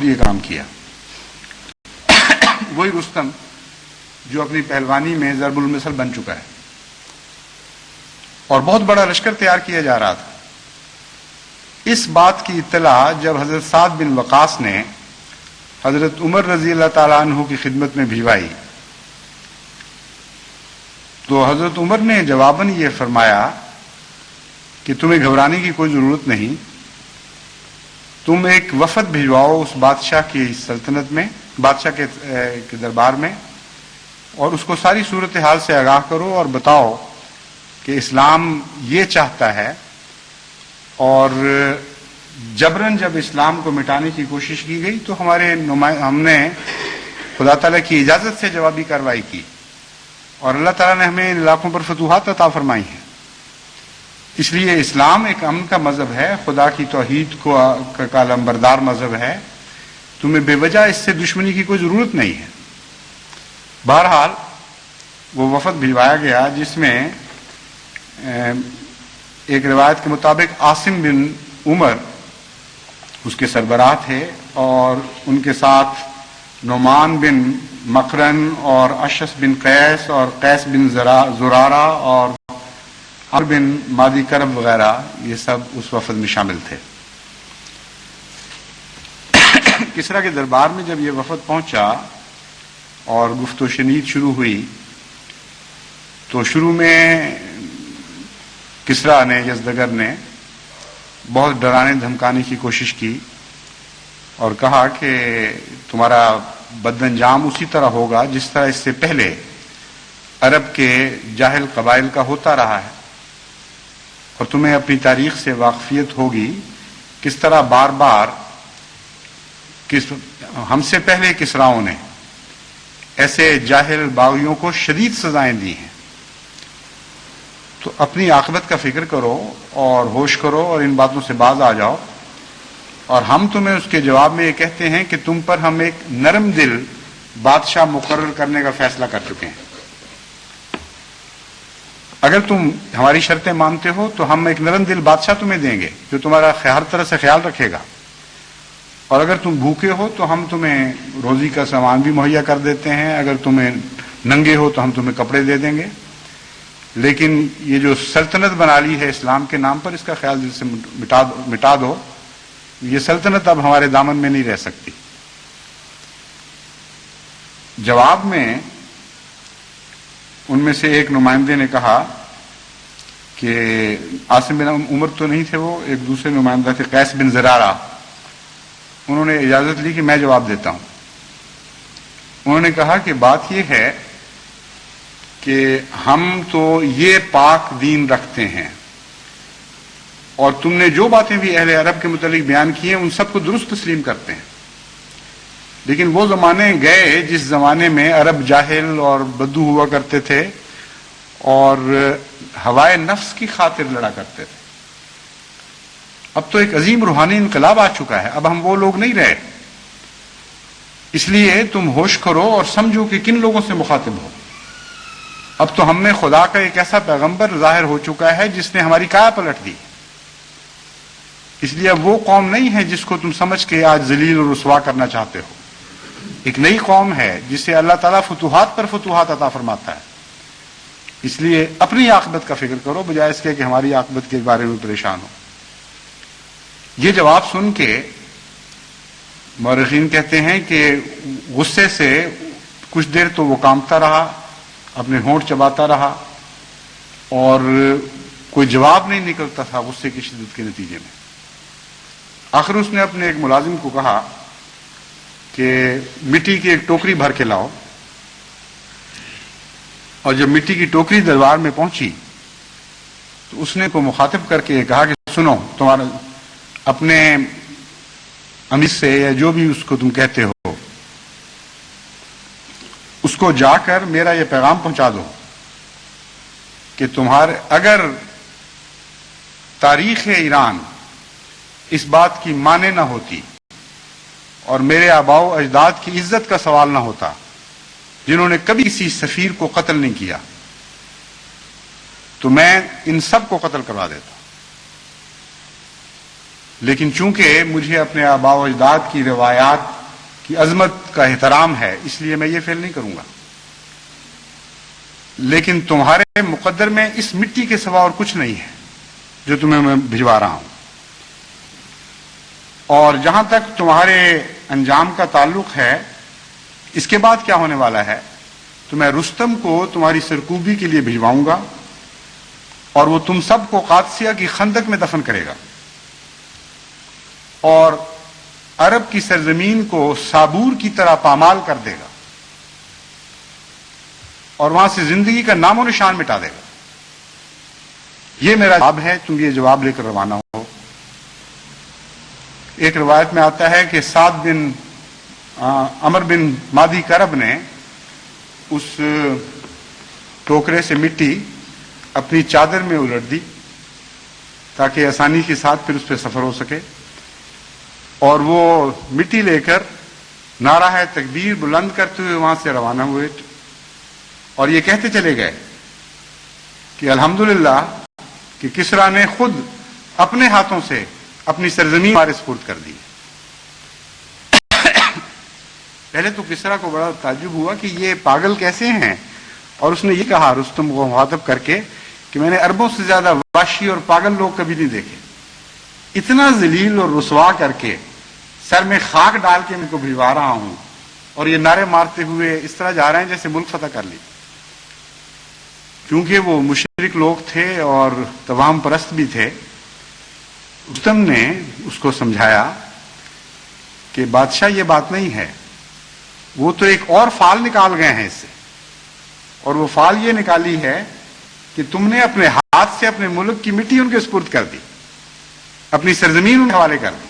خود یہ کام کیا. وہی رستم جو اپنی پہلوانی میں ضرب المثل بن چکا ہے اور بہت بڑا لشکر تیار کیا جا رہا تھا. اس بات کی اطلاع جب حضرت سعد بن وقاص نے حضرت عمر رضی اللہ تعالیٰ عنہ کی خدمت میں بھجوائی تو حضرت عمر نے جواباً یہ فرمایا کہ تمہیں گھبرانے کی کوئی ضرورت نہیں، تم ایک وفد بھجواؤ اس بادشاہ کی سلطنت میں، بادشاہ کے دربار میں، اور اس کو ساری صورتحال سے آگاہ کرو اور بتاؤ کہ اسلام یہ چاہتا ہے، اور جبراً جب اسلام کو مٹانے کی کوشش کی گئی تو ہم نے خدا تعالیٰ کی اجازت سے جوابی کارروائی کی، اور اللہ تعالیٰ نے ہمیں ان علاقوں پر فتوحات عطا فرمائی ہیں. اس لیے اسلام ایک امن کا مذہب ہے، خدا کی توحید کا علمبردار مذہب ہے، تمہیں بے وجہ اس سے دشمنی کی کوئی ضرورت نہیں ہے. بہرحال وہ وفد بھجوایا گیا جس میں ایک روایت کے مطابق عاصم بن عمر اس کے سربراہ تھے، اور ان کے ساتھ نعمان بن مقرن اور اشعث بن قیس اور قیس بن زرارہ اور عمرو بن مادی کرب وغیرہ، یہ سب اس وفد میں شامل تھے. کسریٰ کے دربار میں جب یہ وفد پہنچا اور گفت و شنید شروع ہوئی تو شروع میں کسریٰ نے، یزدگرد نے بہت ڈرانے دھمکانے کی کوشش کی اور کہا کہ تمہارا بد انجام اسی طرح ہوگا جس طرح اس سے پہلے عرب کے جاہل قبائل کا ہوتا رہا ہے، اور تمہیں اپنی تاریخ سے واقفیت ہوگی کس طرح بار بار ہم سے پہلے کسراؤں نے ایسے جاہل باغیوں کو شدید سزائیں دی ہیں. تو اپنی عاقبت کا فکر کرو اور ہوش کرو اور ان باتوں سے باز آ جاؤ، اور ہم تمہیں اس کے جواب میں یہ کہتے ہیں کہ تم پر ہم ایک نرم دل بادشاہ مقرر کرنے کا فیصلہ کر چکے ہیں. اگر تم ہماری شرطیں مانتے ہو تو ہم ایک نرم دل بادشاہ تمہیں دیں گے جو تمہارا ہر طرح سے خیال رکھے گا، اور اگر تم بھوکے ہو تو ہم تمہیں روزی کا سامان بھی مہیا کر دیتے ہیں، اگر تمہیں ننگے ہو تو ہم تمہیں کپڑے دے دیں گے. لیکن یہ جو سلطنت بنا لی ہے اسلام کے نام پر، اس کا خیال دل سے مٹا دو، یہ سلطنت اب ہمارے دامن میں نہیں رہ سکتی. جواب میں ان میں سے ایک نمائندے نے کہا کہ عاصم بن عمر تو نہیں تھے، وہ ایک دوسرے نمائندہ تھے، قیس بن زرارہ. انہوں نے اجازت لی کہ میں جواب دیتا ہوں. انہوں نے کہا کہ بات یہ ہے کہ ہم تو یہ پاک دین رکھتے ہیں، اور تم نے جو باتیں بھی اہل عرب کے متعلق بیان کی ہیں ان سب کو درست تسلیم کرتے ہیں. لیکن وہ زمانے گئے جس زمانے میں عرب جاہل اور بدو ہوا کرتے تھے اور ہوائے نفس کی خاطر لڑا کرتے تھے. اب تو ایک عظیم روحانی انقلاب آ چکا ہے، اب ہم وہ لوگ نہیں رہے. اس لیے تم ہوش کرو اور سمجھو کہ کن لوگوں سے مخاطب ہو. اب تو ہم میں خدا کا ایک ایسا پیغمبر ظاہر ہو چکا ہے جس نے ہماری کایا پلٹ دی. اس لیے اب وہ قوم نہیں ہے جس کو تم سمجھ کے آج ذلیل اور رسوا کرنا چاہتے ہو. ایک نئی قوم ہے جسے اللہ تعالیٰ فتوحات پر فتوحات عطا فرماتا ہے. اس لیے اپنی عاقبت کا فکر کرو بجائے اس کے کہ ہماری عاقبت کے بارے میں پریشان ہو. یہ جواب سن کے مورخین کہتے ہیں کہ غصے سے کچھ دیر تو وہ کانپتا رہا، اپنے ہونٹ چباتا رہا، اور کوئی جواب نہیں نکلتا تھا غصے کی شدت کے نتیجے میں. آخر اس نے اپنے ایک ملازم کو کہا کہ مٹی کی ایک ٹوکری بھر کے لاؤ. اور جب مٹی کی ٹوکری دربار میں پہنچی تو اس نے کو مخاطب کر کے کہا کہ سنو، تمہارا اپنے امیر سے یا جو بھی اس کو تم کہتے ہو اس کو جا کر میرا یہ پیغام پہنچا دو کہ اگر تاریخ ایران اس بات کی مانے نہ ہوتی اور میرے آباء و اجداد کی عزت کا سوال نہ ہوتا جنہوں نے کبھی کسی سفیر کو قتل نہیں کیا، تو میں ان سب کو قتل کروا دیتا. لیکن چونکہ مجھے اپنے آباء و اجداد کی روایات کی عظمت کا احترام ہے، اس لیے میں یہ فعل نہیں کروں گا، لیکن تمہارے مقدر میں اس مٹی کے سوا اور کچھ نہیں ہے جو تمہیں میں بھجوا رہا ہوں۔ اور جہاں تک تمہارے انجام کا تعلق ہے، اس کے بعد کیا ہونے والا ہے، تو میں رستم کو تمہاری سرکوبی کے لیے بھجواؤں گا اور وہ تم سب کو قادسیہ کی خندق میں دفن کرے گا اور عرب کی سرزمین کو صابور کی طرح پامال کر دے گا اور وہاں سے زندگی کا نام و نشان مٹا دے گا۔ یہ میرا جواب ہے، تم یہ جواب لے کر روانہ ہو۔ ایک روایت میں آتا ہے کہ سعد بن عمر بن مادی کرب نے اس ٹوکرے سے مٹی اپنی چادر میں الٹ دی تاکہ آسانی کے ساتھ پھر اس پہ سفر ہو سکے، اور وہ مٹی لے کر نعرہ تکبیر بلند کرتے ہوئے وہاں سے روانہ ہوئے اور یہ کہتے چلے گئے کہ الحمدللہ کہ کسریٰ نے خود اپنے ہاتھوں سے اپنی سرزمین ہمارے سپرد کر دی۔ پہلے تو کسریٰ کو بڑا تعجب ہوا کہ یہ پاگل کیسے ہیں، اور اس نے یہ کہا رستم کو مخاطب کر کے کہ میں نے اربوں سے زیادہ وحشی اور پاگل لوگ کبھی نہیں دیکھے، اتنا ذلیل اور رسوا کر کے سر میں خاک ڈال کے ان کو بھجوا رہا ہوں، اور یہ نعرے مارتے ہوئے اس طرح جا رہے ہیں جیسے ملک فتح کر لی۔ کیونکہ وہ مشرک لوگ تھے اور توام پرست بھی تھے، رستم نے اس کو سمجھایا کہ بادشاہ یہ بات نہیں ہے، وہ تو ایک اور فال نکال گئے ہیں اس سے، اور وہ فال یہ نکالی ہے کہ تم نے اپنے ہاتھ سے اپنے ملک کی مٹی ان کے سپرد کر دی، اپنی سرزمین ان کے حوالے کر دی۔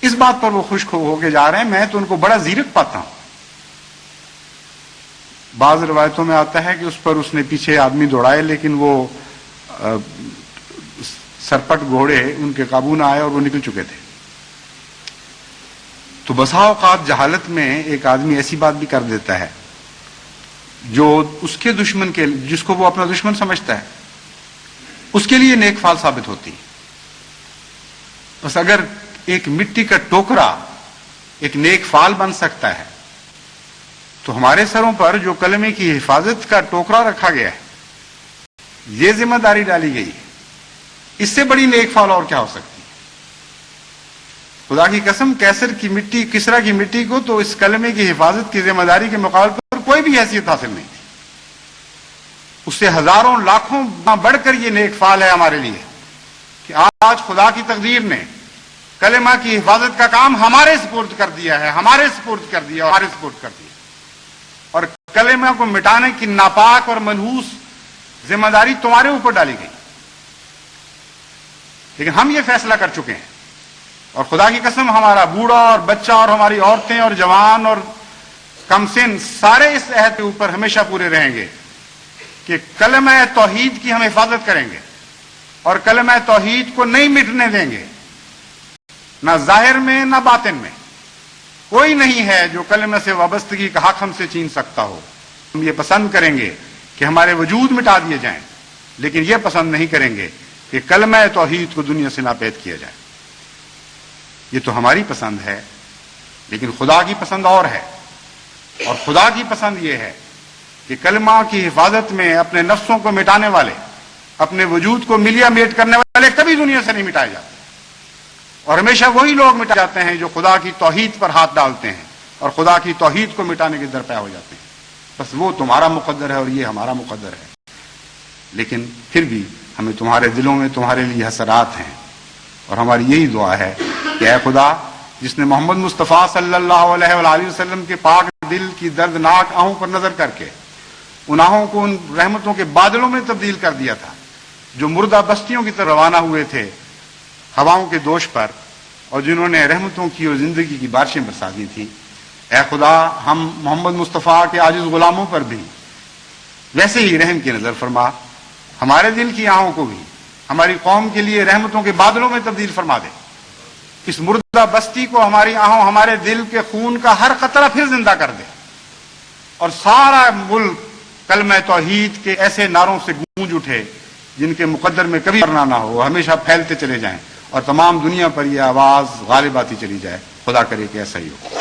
اس بات پر وہ خوش ہو کے جا رہے ہیں، میں تو ان کو بڑا زیرک پاتا ہوں۔ بعض روایتوں میں آتا ہے کہ اس پر اس نے پیچھے آدمی دوڑائے، لیکن وہ سرپٹ گھوڑے ان کے قابو نہ آئے اور وہ نکل چکے تھے۔ تو بسا اوقات جہالت میں ایک آدمی ایسی بات بھی کر دیتا ہے جو اس کے دشمن کے، جس کو وہ اپنا دشمن سمجھتا ہے، اس کے لیے نیک فال ثابت ہوتی ہے۔ بس اگر ایک مٹی کا ٹوکرا ایک نیک فال بن سکتا ہے، تو ہمارے سروں پر جو کلمے کی حفاظت کا ٹوکرا رکھا گیا ہے، یہ ذمہ داری ڈالی گئی ہے، اس سے بڑی نیک فال اور کیا ہو سکتی ہے؟ خدا کی قسم کیسر کی مٹی، کسریٰ کی مٹی کو تو اس کلمے کی حفاظت کی ذمہ داری کے مقابلے پر کوئی بھی حیثیت حاصل نہیں تھی۔ اس سے ہزاروں لاکھوں بڑھ کر یہ نیک فال ہے ہمارے لیے کہ آج خدا کی تقدیر نے کلمہ کی حفاظت کا کام ہمارے سپرد کر دیا ہے، ہمارے سپرد کر دیا، ہمارے سپرد کر دیا، اور کلمہ کو مٹانے کی ناپاک اور منحوس ذمہ داری تمہارے اوپر ڈالی گئی۔ لیکن ہم یہ فیصلہ کر چکے ہیں، اور خدا کی قسم ہمارا بوڑھا اور بچہ اور ہماری عورتیں اور جوان اور کم سن سارے اس عہد کے اوپر ہمیشہ پورے رہیں گے کہ کلمہ توحید کی ہم حفاظت کریں گے اور کلمہ توحید کو نہیں مٹنے دیں گے، نہ ظاہر میں نہ باطن میں۔ کوئی نہیں ہے جو کلمہ سے وابستگی کا حق ہم سے چھین سکتا ہو۔ ہم یہ پسند کریں گے کہ ہمارے وجود مٹا دیے جائیں، لیکن یہ پسند نہیں کریں گے کہ کلمہ توحید کو دنیا سے ناپید کیا جائے۔ یہ تو ہماری پسند ہے، لیکن خدا کی پسند اور ہے، اور خدا کی پسند یہ ہے کہ کلمہ کی حفاظت میں اپنے نفسوں کو مٹانے والے، اپنے وجود کو ملیا میٹ کرنے والے کبھی دنیا سے نہیں مٹائے جاتے، اور ہمیشہ وہی لوگ مٹا جاتے ہیں جو خدا کی توحید پر ہاتھ ڈالتے ہیں اور خدا کی توحید کو مٹانے کے درپے ہو جاتے ہیں۔ بس وہ تمہارا مقدر ہے اور یہ ہمارا مقدر ہے، لیکن پھر بھی ہمیں تمہارے دلوں میں تمہارے لیے حسرات ہیں، اور ہماری یہی دعا ہے کہ اے خدا، جس نے محمد مصطفیٰ صلی اللہ علیہ وآلہ وسلم کے پاک دل کی دردناک آہوں پر نظر کر کے ان آہوں کو ان رحمتوں کے بادلوں میں تبدیل کر دیا تھا جو مردہ بستیوں کی طرف روانہ ہوئے تھے ہواؤں کے دوش پر، اور جنہوں نے رحمتوں کی اور زندگی کی بارشیں برسا دی تھیں، اے خدا ہم محمد مصطفیٰ کے عاجز غلاموں پر بھی ویسے ہی رحم کی نظر فرما، ہمارے دل کی آہوں کو بھی ہماری قوم کے لیے رحمتوں کے بادلوں میں تبدیل فرما دے، اس مردہ بستی کو ہماری آہوں، ہمارے دل کے خون کا ہر قطرہ پھر زندہ کر دے، اور سارا ملک کلمہ توحید کے ایسے نعروں سے گونج اٹھے جن کے مقدر میں کبھی مرنا نہ ہو، ہمیشہ پھیلتے چلے جائیں اور تمام دنیا پر یہ آواز غالب آتی چلی جائے۔ خدا کرے کہ ایسا ہی ہو۔